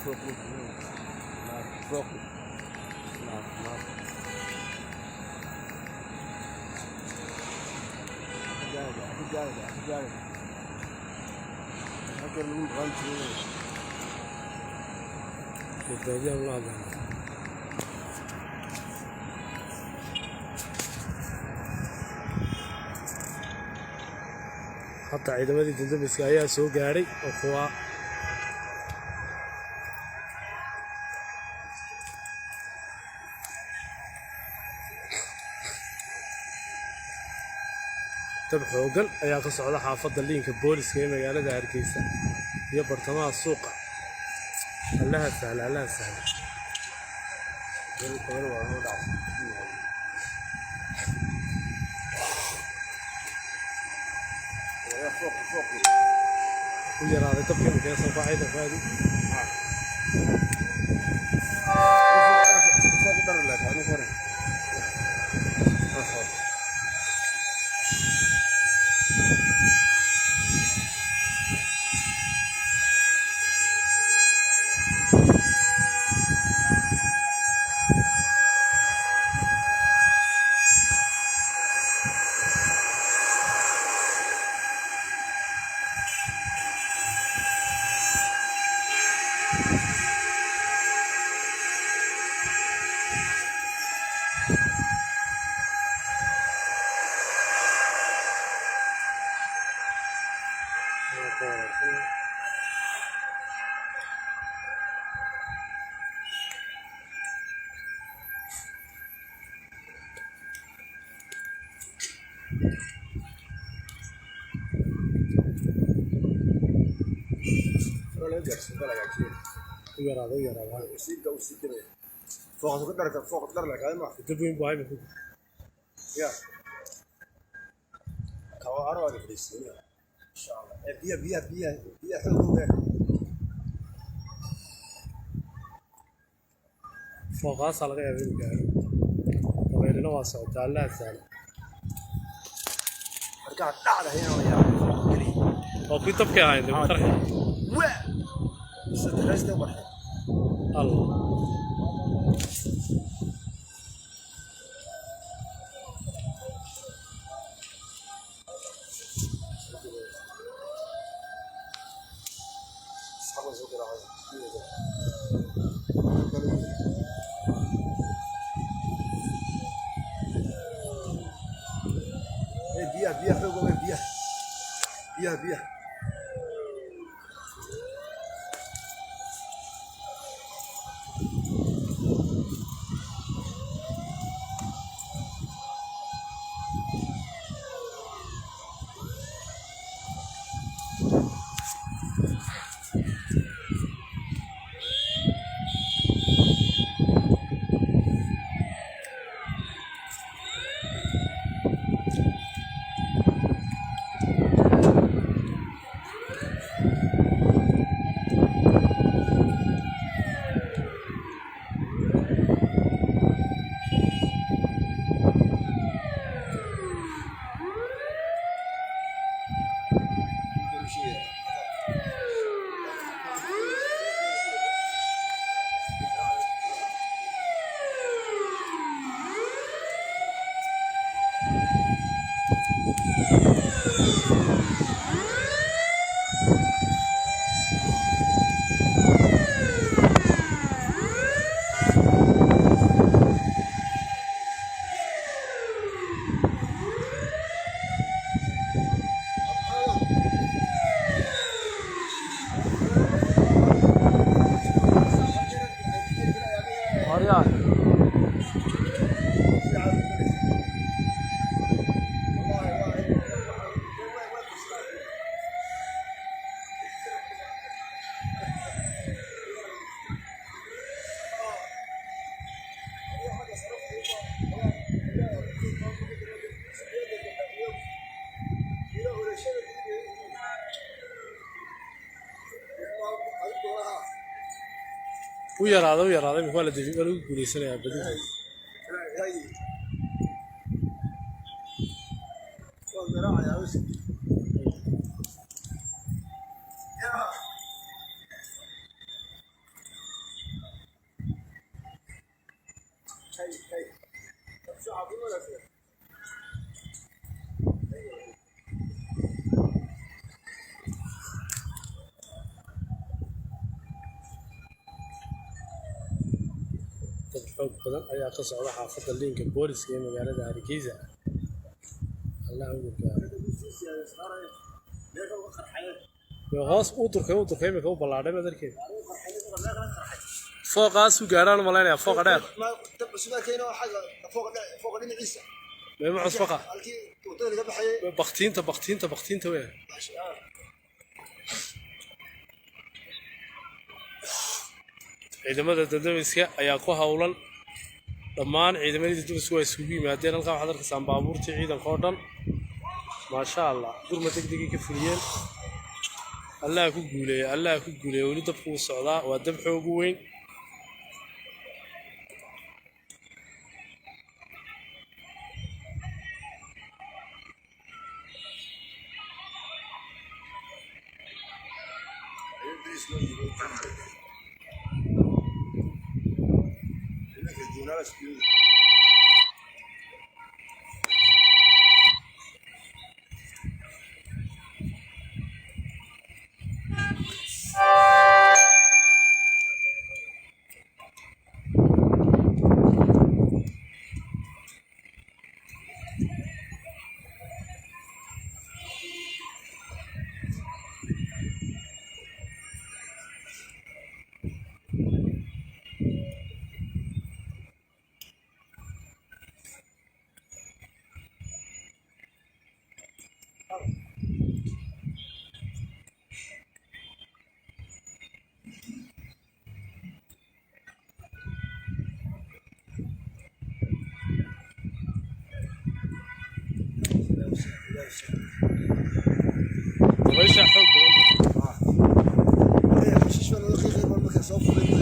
فوق فوق حتى ciidamadii daldamiska ayaa soo gaaray oo kuwa dab xoogan ayaa ka socda xaafadda liinka booliska ee magaalada Hargeysa iyo bartamaha suuqa allaha sahla ويرى طب كم كيس صباحي تفادي فوق در لك أنا فرق فوق درجة هاي ما تبين باي بفوق يا كوارع ولا فلسطين إن شاء الله بيا حلوة فوق أصل غير ذلك غير نواصل تعال سهل رجعت على هنا ويا وفي طبقة هاي الله بيا ويراده من والد في قالوا يقول يسنى يا بدي xoog badan ayaa ka socda xaafadda liinka booliska ee magaalada Hargeysa. Allah ugu hoos u durkay imika u ballaadhay madarkeed fooqaas u gaaraan malaynaya fooqa dheer ما عصفقة بختين وين ciidamada dadweyska ayaa ku hawlan dhammaan ciidamadii dadweyska way isugu yimaadeen halka waxaad arkaysaa baabuurtii ciidanka oo dhan ma sha Allah gurma degdeg ka fuliyeen Allah ku guuleeyo wali dabku u socdaa waa dab xoog weyn حشيش ولا دقيقة ما كان صوب